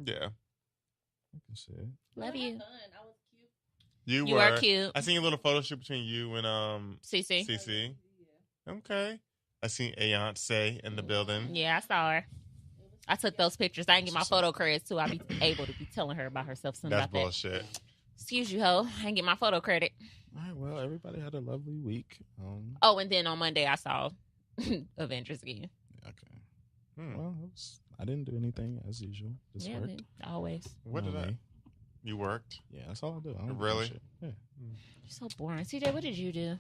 Yeah. I can see it. Love you. I was cute. You are cute. I seen a little photo shoot between you and CC. CC. Okay. I seen Ayance in the building. Yeah, I saw her. I took those pictures. I didn't get my photo credits too. I'll be able to be telling her about herself soon. That's about that. bullshit. Excuse you, ho. I didn't get my photo credit. All right, well, everybody had a lovely week. Oh, and then on Monday I saw Avengers again. Okay. Well, I didn't do anything as usual. Just worked. Man, always. What did I? You worked? Yeah, that's all I do. I don't really? do shit. Yeah. You're so boring. CJ, what did you do?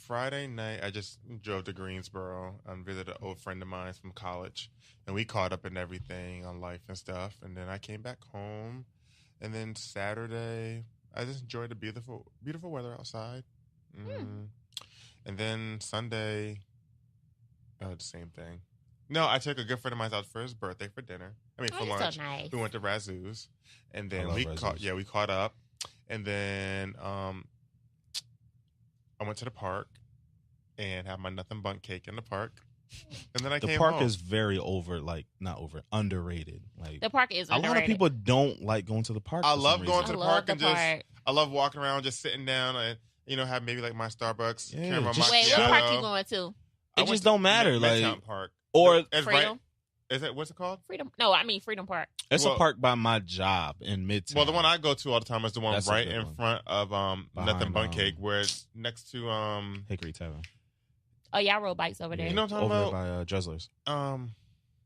Friday night, I just drove to Greensboro and visited an old friend of mine from college. And we caught up in everything on life and stuff. And then I came back home. And then Saturday, I just enjoyed the beautiful weather outside. And then Sunday, the same thing. No, I took a good friend of mine out for his birthday for dinner. I mean, for lunch. So nice. We went to Razoo's, and then we Razoo's. caught up, and then I went to the park and had my nothing but cake in the park, and then I came home. The park is very underrated. Like the park is underrated. A lot of people don't like going to the park. I love going to the park and I love walking around, just sitting down and have maybe like my Starbucks. Yeah, Wait, what park you going to? It just don't matter. Midtown Park. Or Freedom? Is it, what's it called? Freedom. No, I mean Freedom Park. It's a park by my job in Midtown. Well, the one I go to all the time is the one That's right in front of Nothing Bun Cake, where it's next to Hickory Tavern. Oh, y'all rode bikes over there. You know what I'm talking over about? by Dressler's.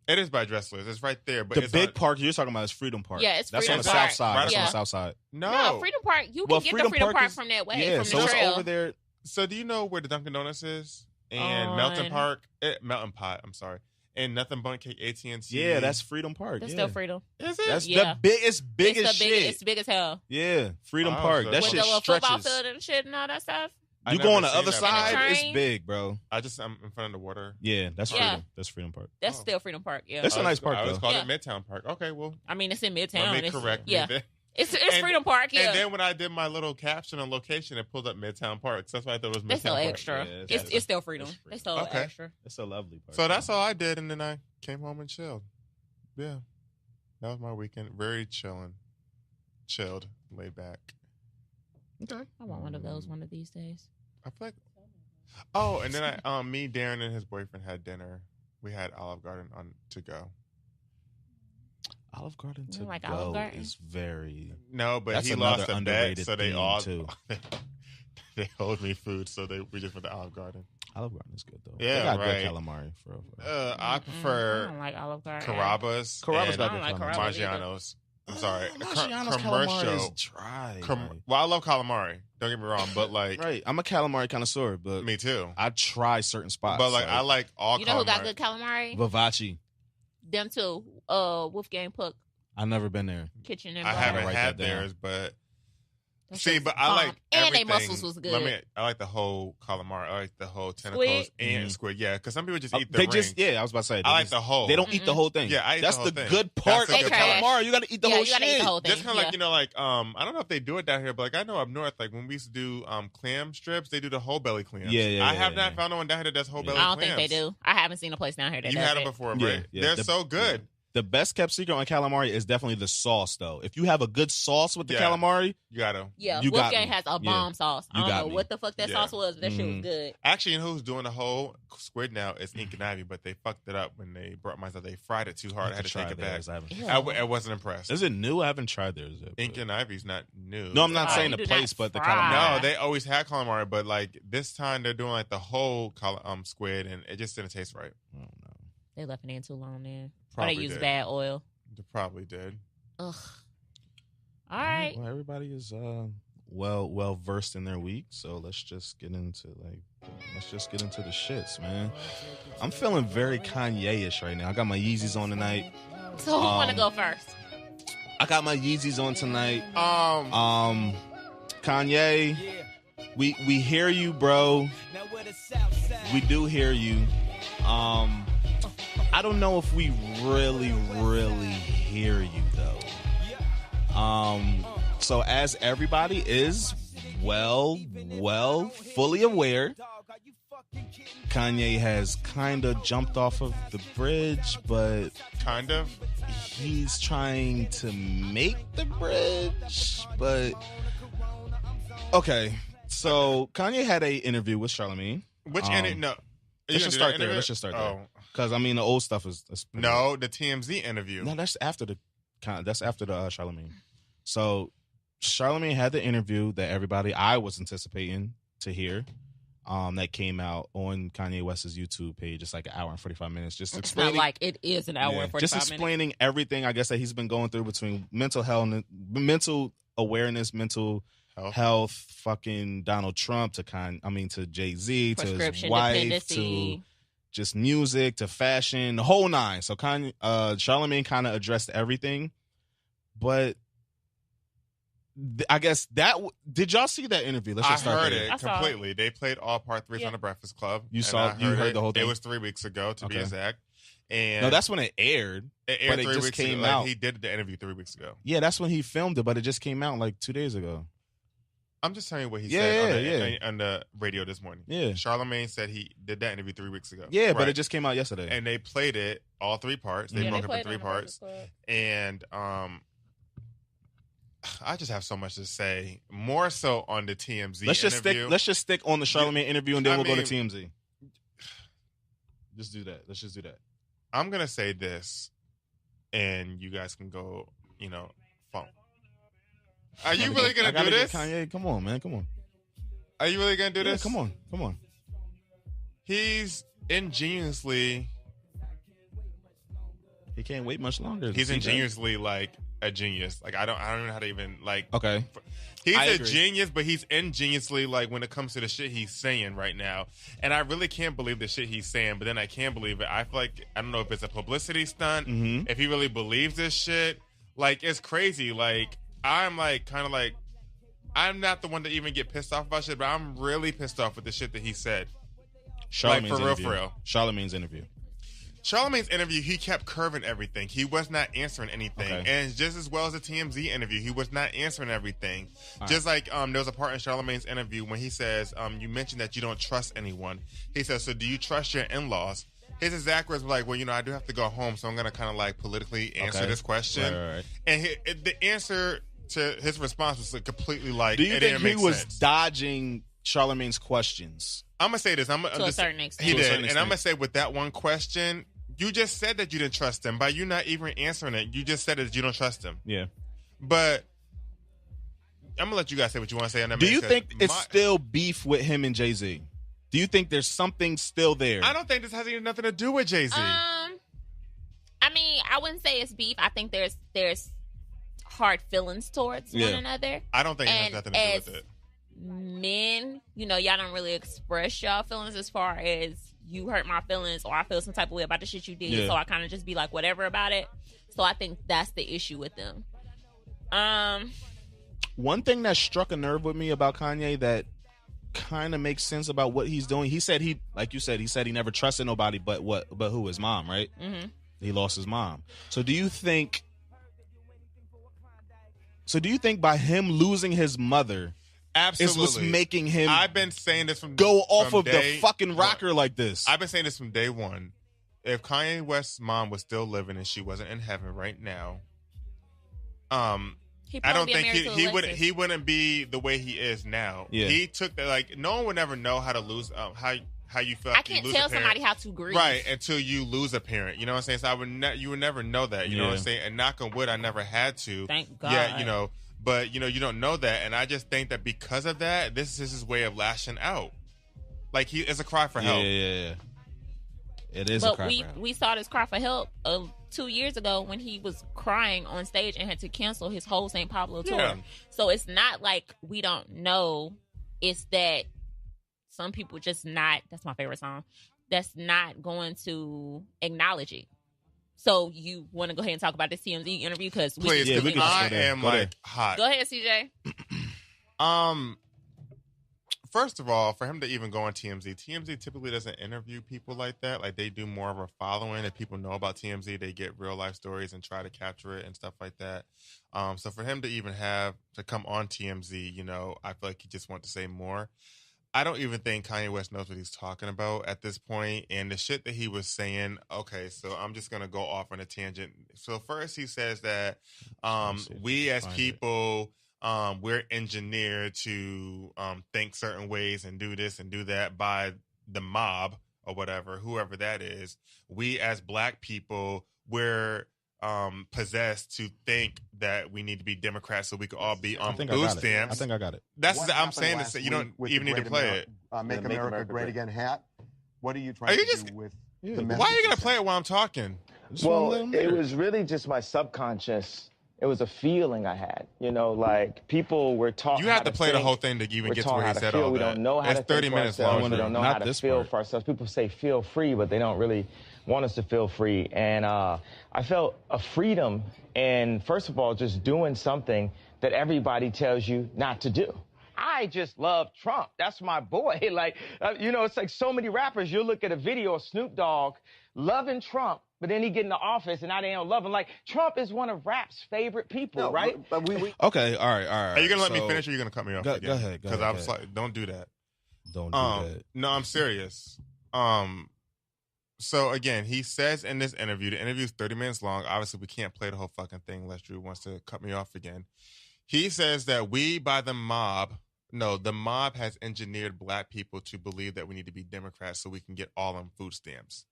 It is by Dressler's. It's right there. But the big park you're talking about is Freedom Park. Yeah, it's That's Freedom on the Park. south side. Right. That's Yeah. on the south side. No, Freedom Park. You can get the Freedom Park from that way. Yeah, from so the trail. it's over there. So do you know where the Dunkin' Donuts is? And Melton Pot, I'm sorry. And Nothing Bun Cake, AT&T. Yeah, that's Freedom Park. That's yeah. still Freedom. Is it? That's the big. It's big as shit. It's big as hell. Yeah, Freedom Park. That With shit the little football stretches. field and shit and all that stuff. You go on the seen other that side, before. it's big, bro. I'm in front of the water. Yeah, that's Yeah. Freedom. That's Freedom Park. That's still Freedom Park. Yeah, That's a nice park, I always though. called it Midtown Park. Okay, well. I mean, it's in Midtown. Let me correct me yeah. then. It's Freedom Park. Yeah, And then when I did my little caption on location, it pulled up Midtown Park. So that's why I thought it was Midtown they still Park. extra. Yeah, it's still Freedom. It's They still Okay. extra. It's a lovely park. So that's all I did, and then I came home and chilled. Yeah, that was my weekend. Very chilled, laid back. Okay. I want one of those one of these days. I feel like. Oh, and then me, Darren, and his boyfriend had dinner. We had Olive Garden on to go. Olive Garden You to like go Olive Garden? is very. No, but That's he another lost a bet, underrated so they theme, all too. they owed me food, so we just went to Olive Garden. Olive Garden is good though. Yeah, they got right. good calamari for real. I I prefer don't like Olive Garden. Carrabba's. Carrabba's and got I good don't like calamari. Carrabba's. Maggiano's. I'm sorry, Maggiano's calamari commercial. is dry. Well, I love calamari. Don't get me wrong, but like, right, I'm a calamari connoisseur, but me too. I try certain spots. But like, I like all. You know who got calamari. good calamari? Vivace. Them two. Wolfgang Puck I've never been there. Kitchen and I Bar. haven't write had that down. theirs, but That see, shit's but I bomb. like and everything. they mussels was good. I like the whole calamari. I like the whole tentacles Squid? and squid. Yeah, because some people just eat the They rings. just I was about to say. I like the whole. They don't eat the whole thing. Yeah, I eat That's the whole the thing. good part That's of the the good part. calamari. You got to eat the whole you gotta shit. eat the whole thing. Just kind of like I don't know if they do it down here, but like I know up north, like when we used to do clam strips, they do the whole belly clams. I have not found no one down here that does whole belly I don't clams. think they do. I haven't seen a place down here that You does had it. them before, Yeah, right? yeah. They're so good. The best kept secret on calamari is definitely the sauce, though. If you have a good sauce with the Yeah. calamari, You gotta. Yeah, You got Wolfgang me. has a bomb sauce. I You don't got know me. what the fuck that Yeah. sauce was, but that shit was Mhm. good. Actually, you know who's doing the whole squid now? It's Ink and Ivy, but they fucked it up when they brought mine. They fried it too hard. I had to take it back. Ew. I wasn't impressed. Is it new? I haven't tried theirs yet. Ink and Ivy's not new. No, I'm not Oh, saying you the do place, not but the fry. calamari. No, they always had calamari, but like this time they're doing like the whole squid, and it just didn't taste right. I don't know. They left it in too long then. Or Probably they used did. bad oil. They probably did. Ugh. All right. Well, everybody is well versed in their week, so let's just get into the shits, man. I'm feeling very Kanye-ish right now. I got my Yeezys on tonight. So who want to go first? I got my Yeezys on tonight. Kanye, we hear you, bro. We do hear you. I don't know if we really hear you though. So as everybody is fully aware, Kanye has kind of jumped off of the bridge, but Kind of. he's trying to make the bridge, but okay. So Kanye had a interview with Charlamagne. Which no? Let's just start there. Let's just start there. Because I mean, the old stuff is no, the TMZ interview. No, that's after the Charlamagne. So Charlamagne had the interview that I was anticipating to hear. That came out on Kanye West's YouTube page. It's like an hour and 45 minutes. Just explaining. It's not like it is an hour and 45 minutes. Just explaining everything, I guess, that he's been going through between mental health, mental awareness, mental health, fucking Donald Trump to Jay-Z, to his wife, to just music, to fashion, the whole nine. So Charlamagne kind of addressed everything, but I guess did y'all see that interview? Let's just start heard there. it completely. They played all part 3s on the Breakfast Club. You heard the whole thing? It was 3 weeks ago, to be exact. And no, that's when it aired. It aired 3 weeks came ago. out. Like, he did the interview 3 weeks ago. Yeah, that's when he filmed it, but it just came out like 2 days ago. I'm just telling you what he said on the radio this morning. Yeah. Charlamagne said he did that interview 3 weeks ago. Yeah, right. But it just came out yesterday. And they played it, all 3 parts. They broke it up in 3 parts. And I just have so much to say, more so on the TMZ interview. Let's just stick on the Charlamagne interview, and then we'll go to TMZ. Just do that. Let's just do that. I'm going to say this, and you guys can go, phone. Are you really going to do this? Kanye, come on, man. Come on. Are you really going to do this? Come on. He's ingeniously... He can't wait much longer. He's ingeniously, like, a genius. Like, I don't know how to even, like... Okay. He's a genius, but he's ingeniously, like, when it comes to the shit he's saying right now. And I really can't believe the shit he's saying, but then I can't believe it. I feel like, I don't know if it's a publicity stunt, if he really believes this shit. Like, it's crazy. Like, I'm, like, kind of like... I'm not the one to even get pissed off about shit, but I'm really pissed off with the shit that he said. Charlamagne's for real. Charlamagne's interview. Charlamagne's interview, he kept curving everything. He was not answering anything. Okay. And just as well as the TMZ interview, he was not answering everything. All just like there was a part in Charlamagne's interview when he says, you mentioned that you don't trust anyone. He says, so do you trust your in-laws? His exact words were like, well, I do have to go home, so I'm going to kind of like politically answer this question. Right. And the answer to his response was completely like, do you it think didn't make he was sense. Dodging Charlamagne's questions? I'm going to say this. To a certain extent. He did. And I'm going to say with that one question, you just said that you didn't trust him. By you not even answering it, you just said that you don't trust him. Yeah. But I'm going to let you guys say what you want to say on that. Do you think it's still beef with him and Jay-Z? Do you think there's something still there? I don't think this has even nothing to do with Jay-Z. I mean, I wouldn't say it's beef. I think there's hard feelings towards one another. I don't think it has nothing to do with it. Men, y'all don't really express y'all feelings as far as you hurt my feelings or I feel some type of way about the shit you did. Yeah. So I kind of just be like, whatever about it. So I think that's the issue with them. One thing that struck a nerve with me about Kanye that kind of makes sense about what he's doing. He said like you said, he never trusted nobody but who? His mom, right? Mm-hmm. He lost his mom. So do you think by him losing his mother, absolutely, is what's making him I've been saying this from the fucking rocker like this? I've been saying this from day one. If Kanye West's mom was still living and she wasn't in heaven right now, I don't think he wouldn't be the way he is now. Yeah. He took that, like, no one would ever know how to lose how you feel. I can't tell somebody how to grieve, right? Until you lose a parent, you know what I'm saying. So you would never know that, you know what I'm saying. And knock on wood, I never had to. Thank God. Yeah, but you don't know that, and I just think that because of that, this is his way of lashing out. Like it's a cry for help. Yeah. It is. But a cry for help. We saw this cry for help 2 years ago when he was crying on stage and had to cancel his whole St. Pablo tour. Yeah. So it's not like we don't know. It's that some people just not. That's my favorite song. That's not going to acknowledge it. So you want to go ahead and talk about this TMZ interview? Because I am hot. Go ahead, CJ. First of all, for him to even go on TMZ typically doesn't interview people like that. Like, they do more of a following. If people know about TMZ, they get real life stories and try to capture it and stuff like that. So for him to even have to come on TMZ, I feel like he just wants to say more. I don't even think Kanye West knows what he's talking about at this point. And the shit that he was saying, okay, so I'm just going to go off on a tangent. So first he says that we as people, we're engineered to think certain ways and do this and do that by the mob or whatever, whoever that is. We as black people, we're possessed to think that we need to be Democrats so we could all be on food stamps. I think I got it. I'm saying this. You don't even need to play it. Make America Great Again hat. What are you trying to do with the message? Why are you going to play it while I'm talking? Well, it was really just my subconscious. It was a feeling I had. You know, like people were taught. You have to play the whole thing to even get to where he said all that. We don't know how to think 30 minutes long. We don't know how to feel for ourselves. People say feel free, but they don't really want us to feel free. And I felt a freedom in, first of all, just doing something that everybody tells you not to do. I just love Trump. That's my boy. Like, you know, it's like so many rappers. You'll look at a video of Snoop Dogg loving Trump, but then he get in the office and now they don't love him. Like, Trump is one of rap's favorite people, right? But Okay, all right. Are you going to let me finish or are you going to cut me off go again? ahead. Because I was like, don't do that. Don't do that. No, I'm serious. So again, he says in this interview, the interview is 30 minutes long. Obviously, we can't play the whole fucking thing unless Drew wants to cut me off again. He says that the mob has engineered black people to believe that we need to be Democrats so we can get all on food stamps.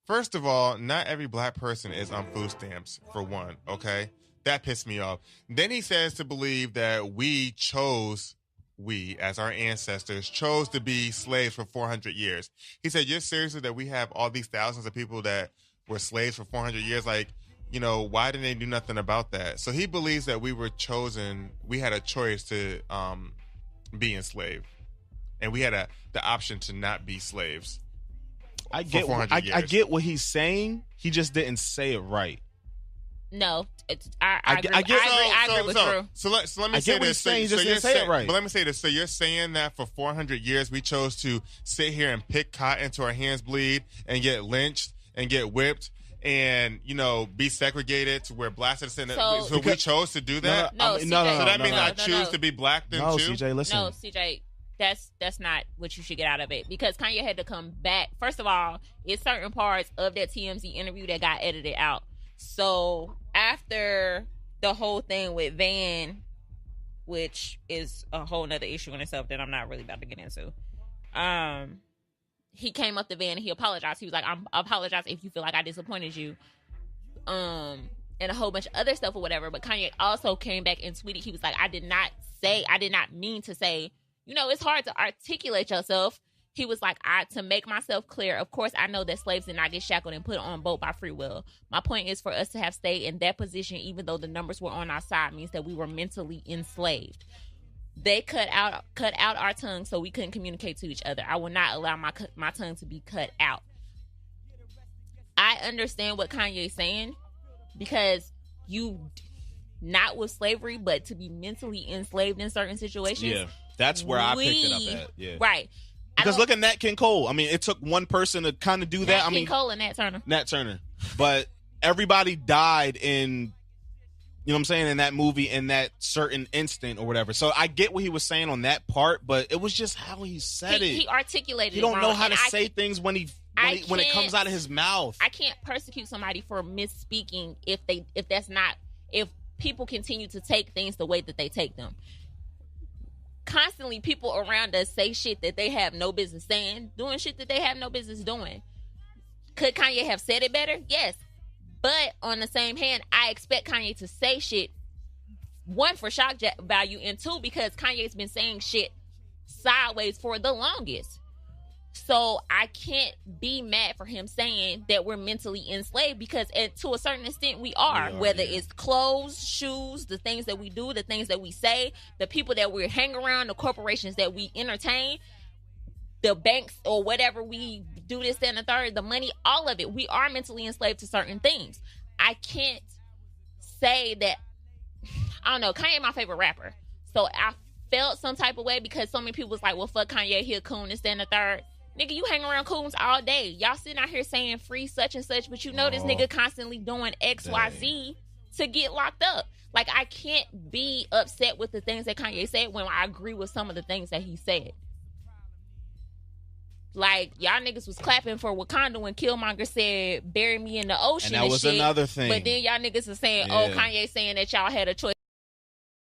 First of all, not every black person is on food stamps, for one, okay? That pissed me off. Then he says to believe that we, as our ancestors, chose to be slaves for 400 years. He said, you're seriously that we have all these thousands of people that were slaves for 400 years? Like, you know, why didn't they do nothing about that? So he believes that we had a choice to be enslaved. And we had the option to not be slaves. I get what he's saying. He just didn't say it right. No, I agree with Drew. So let me say this. Saying, so you're saying it right. But let me say this. So you're saying that for 400 years we chose to sit here and pick cotton until our hands bleed and get lynched and get whipped and, you know, be segregated to where blacks are sitting. So we chose to do that? No. So that means I choose to be black then too? CJ, listen. No, CJ. That's not what you should get out of it, because Kanye had to come back. First of all, it's certain parts of that TMZ interview that got edited out. So after the whole thing with Van, which is a whole nother issue in itself that I'm not really about to get into, he came up to Van and he apologized. He was like, I apologize if you feel like I disappointed you. And a whole bunch of other stuff or whatever. But Kanye also came back and tweeted. He was like, I did not mean to say, you know, it's hard to articulate yourself. He was like, to make myself clear, of course, I know that slaves did not get shackled and put on boat by free will. My point is for us to have stayed in that position, even though the numbers were on our side, means that we were mentally enslaved. They cut out our tongue so we couldn't communicate to each other. I will not allow my tongue to be cut out. I understand what Kanye's saying, because you, not with slavery, but to be mentally enslaved in certain situations. Yeah. That's where I picked it up at. Yeah. Right. Because look at Nat King Cole. I mean, it took one person to kind of do that. Nat King Cole and Nat Turner. But everybody died in, you know what I'm saying, in that movie, in that certain instant or whatever. So I get what he was saying on that part, but it was just how he said it. He articulated it. He don't know how to say things when it comes out of his mouth. I can't persecute somebody for misspeaking if people continue to take things the way that they take them. Constantly people around us say shit that they have no business saying, doing shit that they have no business doing. Could Kanye have said it better? Yes. But on the same hand, I expect Kanye to say shit, one, for shock value, and two, because Kanye's been saying shit sideways for the longest. So I can't be mad for him saying that we're mentally enslaved, because to a certain extent we are. Whether it's clothes, shoes, the things that we do, the things that we say, the people that we hang around, the corporations that we entertain, the banks or whatever we do this, that, and the third, the money, all of it. We are mentally enslaved to certain things. I can't say that, I don't know, Kanye my favorite rapper. So I felt some type of way because so many people was like, well, fuck Kanye, he a coon, this, that, and the third. Nigga, you hang around coons all day. Y'all sitting out here saying free such and such, but you know this nigga constantly doing XYZ to get locked up. Like, I can't be upset with the things that Kanye said when I agree with some of the things that he said. Like, y'all niggas was clapping for Wakanda when Killmonger said, bury me in the ocean and that was shit. another thing. But then y'all niggas are saying, oh, Kanye saying that y'all had a choice